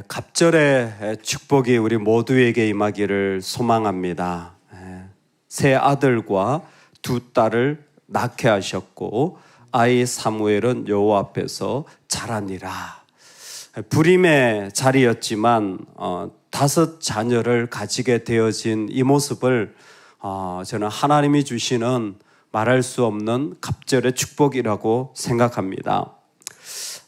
갑절의 축복이 우리 모두에게 임하기를 소망합니다. 세 아들과 두 딸을 낳게 하셨고 아이 사무엘은 여호와 앞에서 자라니라. 불임의 자리였지만 5 자녀를 가지게 되어진 이 모습을 저는 하나님이 주시는 말할 수 없는 갑절의 축복이라고 생각합니다.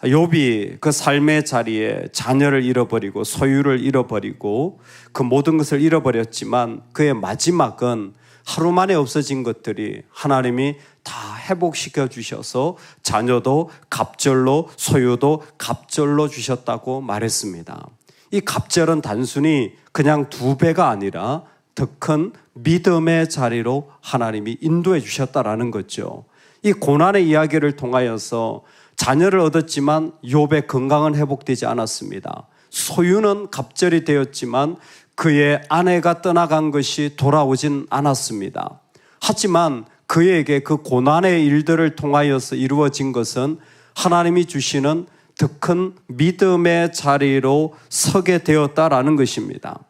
욥이 그 삶의 자리에 자녀를 잃어버리고 소유를 잃어버리고 그 모든 것을 잃어버렸지만 그의 마지막은 하루 만에 없어진 것들이 하나님이 다 회복시켜 주셔서 자녀도 갑절로 소유도 갑절로 주셨다고 말했습니다. 이 갑절은 단순히 그냥 2배가 아니라 더 큰 믿음의 자리로 하나님이 인도해 주셨다라는 거죠. 이 고난의 이야기를 통하여서 자녀를 얻었지만 욥의 건강은 회복되지 않았습니다. 소유는 갑절이 되었지만 그의 아내가 떠나간 것이 돌아오진 않았습니다. 하지만 그에게 그 고난의 일들을 통하여서 이루어진 것은 하나님이 주시는 더 큰 믿음의 자리로 서게 되었다라는 것입니다.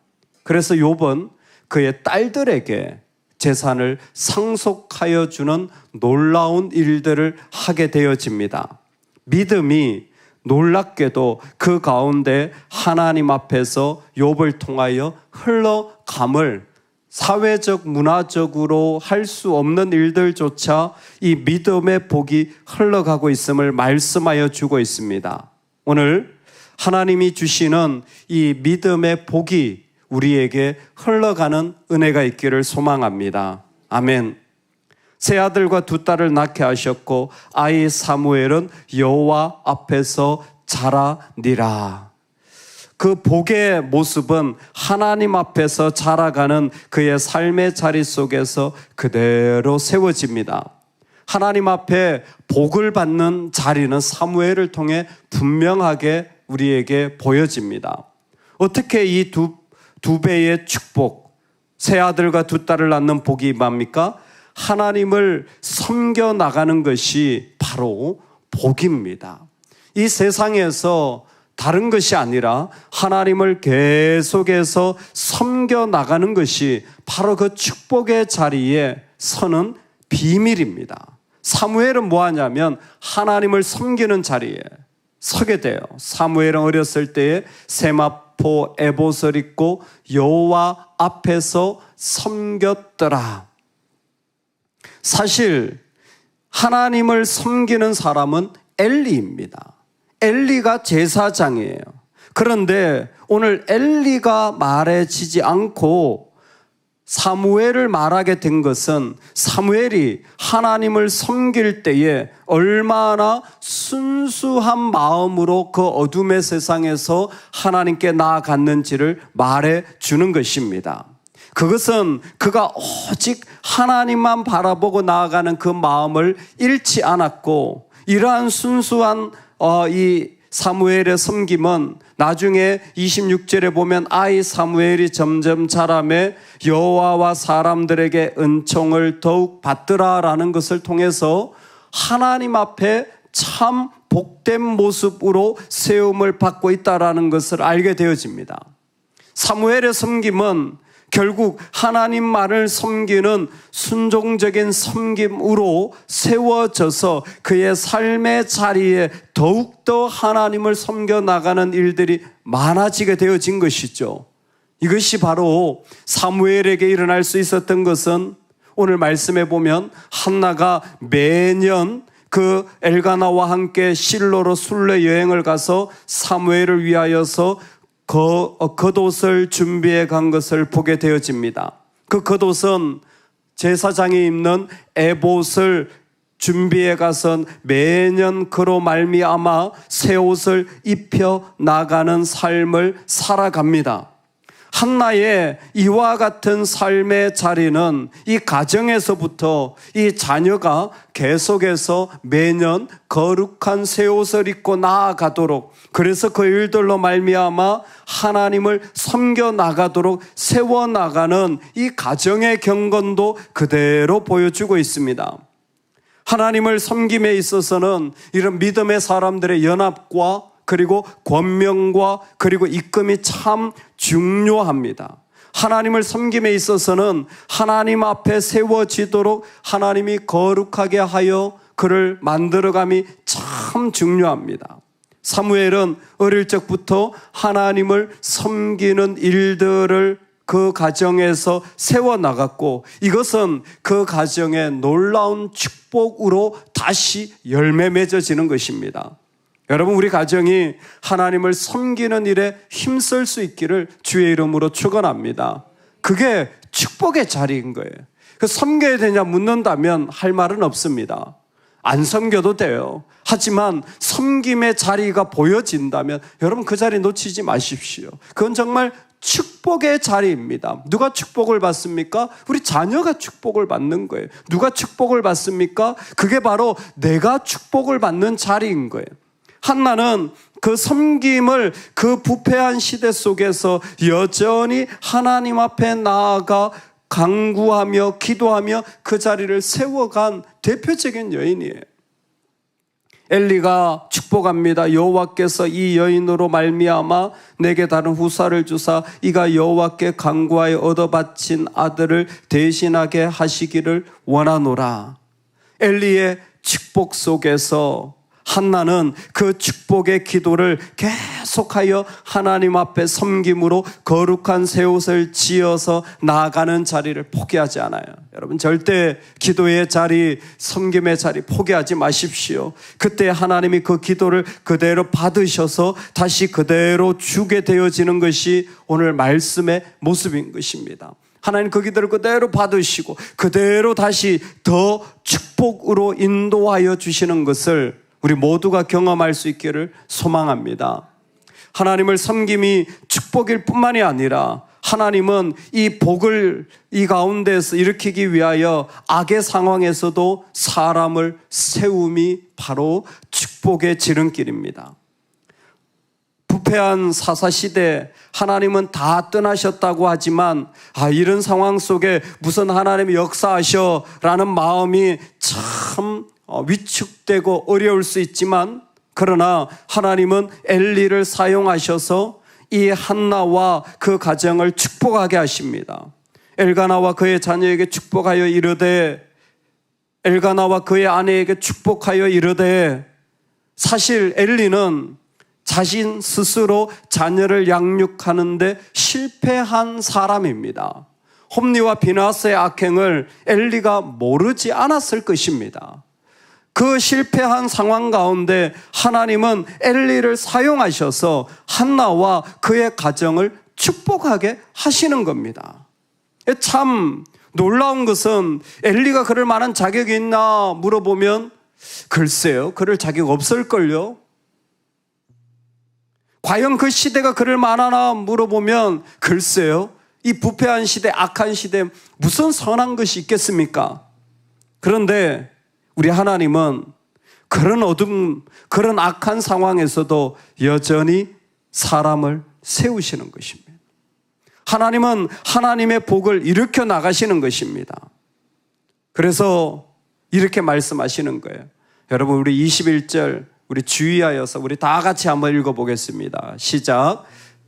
그래서 욥은 그의 딸들에게 재산을 상속하여 주는 놀라운 일들을 하게 되어집니다. 믿음이 놀랍게도 그 가운데 하나님 앞에서 욥을 통하여 흘러감을 사회적 문화적으로 할 수 없는 일들조차 이 믿음의 복이 흘러가고 있음을 말씀하여 주고 있습니다. 오늘 하나님이 주시는 이 믿음의 복이 우리에게 흘러가는 은혜가 있기를 소망합니다. 아멘. 세 아들과 2 딸을 낳게 하셨고 아이 사무엘은 여호와 앞에서 자라니라. 그 복의 모습은 하나님 앞에서 자라가는 그의 삶의 자리 속에서 그대로 세워집니다. 하나님 앞에 복을 받는 자리는 사무엘을 통해 분명하게 우리에게 보여집니다. 어떻게 이 두 배의 축복, 세 아들과 2 딸을 낳는 복이 임합니까? 하나님을 섬겨 나가는 것이 바로 복입니다. 이 세상에서 다른 것이 아니라 하나님을 계속해서 섬겨 나가는 것이 바로 그 축복의 자리에 서는 비밀입니다. 사무엘은 뭐 하냐면 하나님을 섬기는 자리에 서게 돼요. 사무엘은 어렸을 때에 세마포 에봇을 입고 여호와 앞에서 섬겼더라. 사실 하나님을 섬기는 사람은 엘리입니다. 엘리가 제사장이에요. 그런데 오늘 엘리가 말해지지 않고 사무엘을 말하게 된 것은 사무엘이 하나님을 섬길 때에 얼마나 순수한 마음으로 그 어둠의 세상에서 하나님께 나아갔는지를 말해주는 것입니다. 그것은 그가 오직 하나님만 바라보고 나아가는 그 마음을 잃지 않았고 이러한 순수한 이 사무엘의 섬김은 나중에 26절에 보면 아이 사무엘이 점점 자라매 여호와와 사람들에게 은총을 더욱 받더라라는 것을 통해서 하나님 앞에 참 복된 모습으로 세움을 받고 있다라는 것을 알게 되어집니다. 사무엘의 섬김은 결국 하나님 말을 섬기는 순종적인 섬김으로 세워져서 그의 삶의 자리에 더욱더 하나님을 섬겨 나가는 일들이 많아지게 되어진 것이죠. 이것이 바로 사무엘에게 일어날 수 있었던 것은 오늘 말씀해 보면 한나가 매년 그 엘가나와 함께 실로로 순례 여행을 가서 사무엘을 위하여서 겉옷을 준비해 간 것을 보게 되어집니다. 그 겉옷은 제사장이 입는 에봇을 준비해 가서 매년 그로 말미암아 새 옷을 입혀 나가는 삶을 살아갑니다. 한나의 이와 같은 삶의 자리는 이 가정에서부터 이 자녀가 계속해서 매년 거룩한 새 옷을 입고 나아가도록, 그래서 그 일들로 말미암아 하나님을 섬겨 나가도록 세워나가는 이 가정의 경건도 그대로 보여주고 있습니다. 하나님을 섬김에 있어서는 이런 믿음의 사람들의 연합과 그리고 권명과 그리고 이끌음이 참 중요합니다. 하나님을 섬김에 있어서는 하나님 앞에 세워지도록 하나님이 거룩하게 하여 그를 만들어감이 참 중요합니다. 사무엘은 어릴 적부터 하나님을 섬기는 일들을 그 가정에서 세워나갔고, 이것은 그 가정의 놀라운 축복으로 다시 열매 맺어지는 것입니다. 여러분, 우리 가정이 하나님을 섬기는 일에 힘쓸 수 있기를 주의 이름으로 축원합니다. 그게 축복의 자리인 거예요. 그 섬겨야 되냐 묻는다면 할 말은 없습니다. 안 섬겨도 돼요. 하지만 섬김의 자리가 보여진다면 여러분 그 자리 놓치지 마십시오. 그건 정말 축복의 자리입니다. 누가 축복을 받습니까? 우리 자녀가 축복을 받는 거예요. 누가 축복을 받습니까? 그게 바로 내가 축복을 받는 자리인 거예요. 한나는 그 섬김을 그 부패한 시대 속에서 여전히 하나님 앞에 나아가 간구하며 기도하며 그 자리를 세워간 대표적인 여인이에요. 엘리가 축복합니다. 여호와께서 이 여인으로 말미암아 내게 다른 후사를 주사 이가 여호와께 간구하여 얻어 바친 아들을 대신하게 하시기를 원하노라. 엘리의 축복 속에서 한나는 그 축복의 기도를 계속하여 하나님 앞에 섬김으로 거룩한 새 옷을 지어서 나아가는 자리를 포기하지 않아요. 여러분 절대 기도의 자리, 섬김의 자리 포기하지 마십시오. 그때 하나님이 그 기도를 그대로 받으셔서 다시 그대로 주게 되어지는 것이 오늘 말씀의 모습인 것입니다. 하나님 그 기도를 그대로 받으시고 그대로 다시 더 축복으로 인도하여 주시는 것을 우리 모두가 경험할 수 있기를 소망합니다. 하나님을 섬김이 축복일 뿐만이 아니라 하나님은 이 복을 이 가운데서 일으키기 위하여 악의 상황에서도 사람을 세움이 바로 축복의 지름길입니다. 부패한 사사시대 하나님은 다 떠나셨다고 하지만 이런 상황 속에 무슨 하나님이 역사하셔 라는 마음이 참 위축되고 어려울 수 있지만, 그러나 하나님은 엘리를 사용하셔서 이 한나와 그 가정을 축복하게 하십니다. 엘가나와 그의 자녀에게 축복하여 이르되, 엘가나와 그의 아내에게 축복하여 이르되, 사실 엘리는 자신 스스로 자녀를 양육하는데 실패한 사람입니다. 홈리와 비나스의 악행을 엘리가 모르지 않았을 것입니다. 그 실패한 상황 가운데 하나님은 엘리를 사용하셔서 한나와 그의 가정을 축복하게 하시는 겁니다. 참 놀라운 것은 엘리가 그럴 만한 자격이 있나 물어보면 글쎄요, 그럴 자격 없을걸요. 과연 그 시대가 그럴 만하나 물어보면 글쎄요, 이 부패한 시대, 악한 시대 무슨 선한 것이 있겠습니까? 그런데 우리 하나님은 그런 어둠, 그런 악한 상황에서도 여전히 사람을 세우시는 것입니다. 하나님은 하나님의 복을 일으켜 나가시는 것입니다. 그래서 이렇게 말씀하시는 거예요. 여러분 우리 21절 우리 주의하여서 우리 다 같이 한번 읽어보겠습니다. 시작.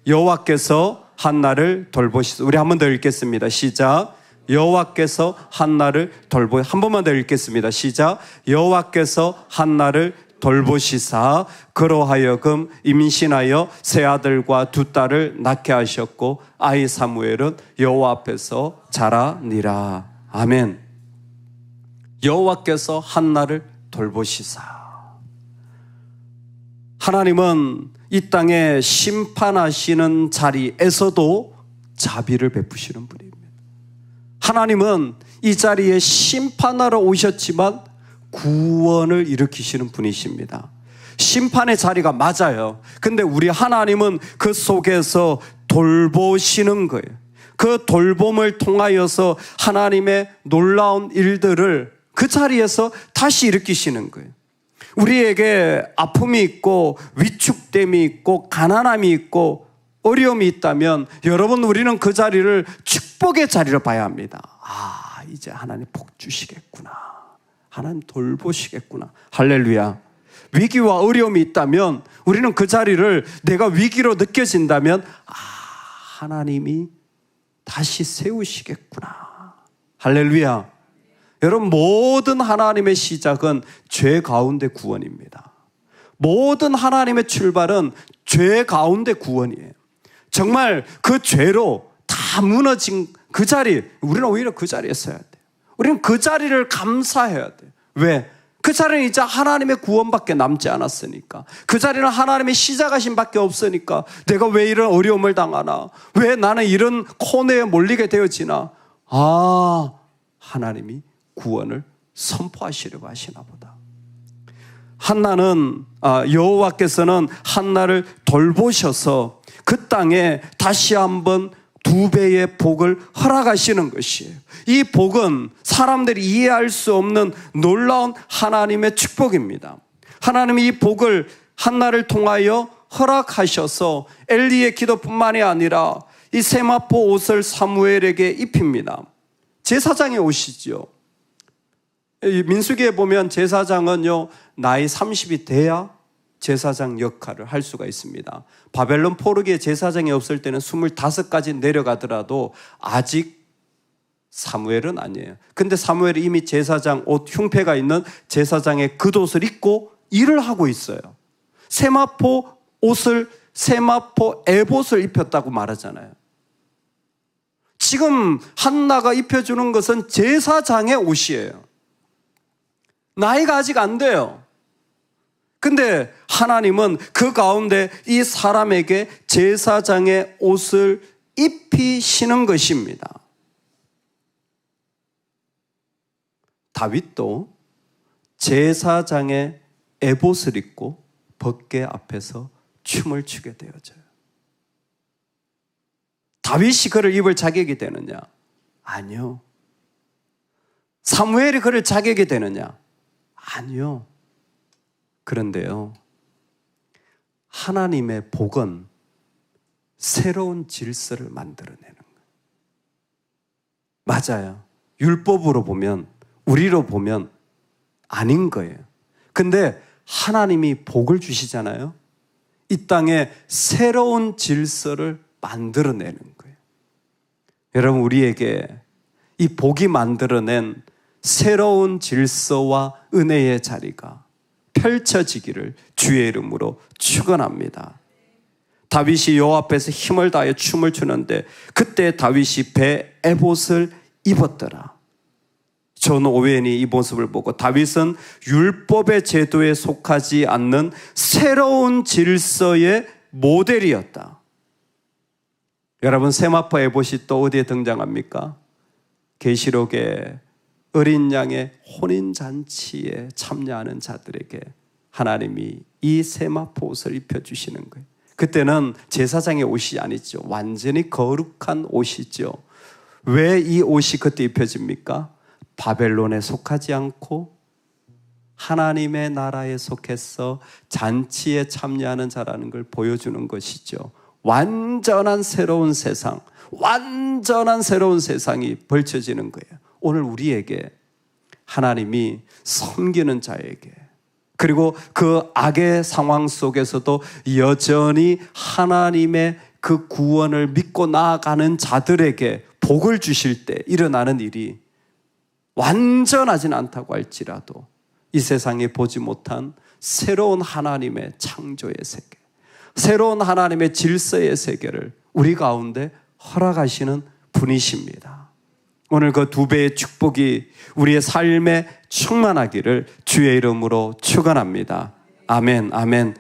여호와께서 한나를 돌보시소. 우리 한 번 더 읽겠습니다. 시작. 여호와께서 한나를 한 번만 더 읽겠습니다. 시작. 여호와께서 한나를 돌보시사 그로하여금 임신하여 세 아들과 두 딸을 낳게 하셨고 아이 사무엘은 여호와 앞에서 자라니라. 아멘. 여호와께서 한나를 돌보시사. 하나님은 이 땅에 심판하시는 자리에서도 자비를 베푸시는 분입니다. 하나님은 이 자리에 심판하러 오셨지만 구원을 일으키시는 분이십니다. 심판의 자리가 맞아요. 근데 우리 하나님은 그 속에서 돌보시는 거예요. 그 돌봄을 통하여서 하나님의 놀라운 일들을 그 자리에서 다시 일으키시는 거예요. 우리에게 아픔이 있고 위축됨이 있고 가난함이 있고 어려움이 있다면 여러분 우리는 그 자리를 축복의 자리로 봐야 합니다. 이제 하나님 복 주시겠구나. 하나님 돌보시겠구나. 할렐루야. 위기와 어려움이 있다면 우리는 그 자리를 내가 위기로 느껴진다면 하나님이 다시 세우시겠구나. 할렐루야. 여러분, 모든 하나님의 시작은 죄 가운데 구원입니다. 모든 하나님의 출발은 죄 가운데 구원이에요. 정말 그 죄로 다 무너진 그 자리, 우리는 오히려 그 자리에 서야 돼요. 우리는 그 자리를 감사해야 돼요. 왜? 그 자리는 이제 하나님의 구원밖에 남지 않았으니까. 그 자리는 하나님의 시작하신 밖에 없으니까 내가 왜 이런 어려움을 당하나? 왜 나는 이런 코너에 몰리게 되어지나? 하나님이 구원을 선포하시려고 하시나 보다. 한나는 여호와께서는 한나를 돌보셔서 그 땅에 다시 한번 2배의 복을 허락하시는 것이에요. 이 복은 사람들이 이해할 수 없는 놀라운 하나님의 축복입니다. 하나님이 이 복을 한나를 통하여 허락하셔서 엘리의 기도뿐만이 아니라 이 세마포 옷을 사무엘에게 입힙니다. 제사장의 옷이지요. 민수기에 보면 제사장은요, 나이 30이 돼야 제사장 역할을 할 수가 있습니다. 바벨론 포르기에 제사장이 없을 때는 25까지 내려가더라도 아직 사무엘은 아니에요. 근데 사무엘이 이미 제사장 옷 흉패가 있는 제사장의 겉옷을 입고 일을 하고 있어요. 세마포 에봇을 입혔다고 말하잖아요. 지금 한나가 입혀주는 것은 제사장의 옷이에요. 나이가 아직 안 돼요. 근데 하나님은 그 가운데 이 사람에게 제사장의 옷을 입히시는 것입니다. 다윗도 제사장의 에봇을 입고 법궤 앞에서 춤을 추게 되어져요. 다윗이 그를 입을 자격이 되느냐? 아니요. 사무엘이 그를 자격이 되느냐? 아니요. 그런데요, 하나님의 복은 새로운 질서를 만들어내는 거예요. 맞아요. 율법으로 보면, 우리로 보면 아닌 거예요. 근데 하나님이 복을 주시잖아요. 이 땅에 새로운 질서를 만들어내는 거예요. 여러분, 우리에게 이 복이 만들어낸 새로운 질서와 은혜의 자리가 펼쳐지기를 주의 이름으로 축원합니다. 다윗이 여호와 앞에서 힘을 다해 춤을 추는데 그때 다윗이 배 에봇을 입었더라. 존 오웬이 이 모습을 보고 다윗은 율법의 제도에 속하지 않는 새로운 질서의 모델이었다. 여러분, 세마포 에봇이 또 어디에 등장합니까? 계시록에 어린 양의 혼인잔치에 참여하는 자들에게 하나님이 이 세마포 옷을 입혀주시는 거예요. 그때는 제사장의 옷이 아니죠. 완전히 거룩한 옷이죠. 왜 이 옷이 그때 입혀집니까? 바벨론에 속하지 않고 하나님의 나라에 속해서 잔치에 참여하는 자라는 걸 보여주는 것이죠. 완전한 새로운 세상, 완전한 새로운 세상이 벌쳐지는 거예요. 오늘 우리에게 하나님이 섬기는 자에게, 그리고 그 악의 상황 속에서도 여전히 하나님의 그 구원을 믿고 나아가는 자들에게 복을 주실 때 일어나는 일이 완전하진 않다고 할지라도 이 세상에 보지 못한 새로운 하나님의 창조의 세계, 새로운 하나님의 질서의 세계를 우리 가운데 허락하시는 분이십니다. 오늘 그 2배의 축복이 우리의 삶에 충만하기를 주의 이름으로 축원합니다. 아멘, 아멘.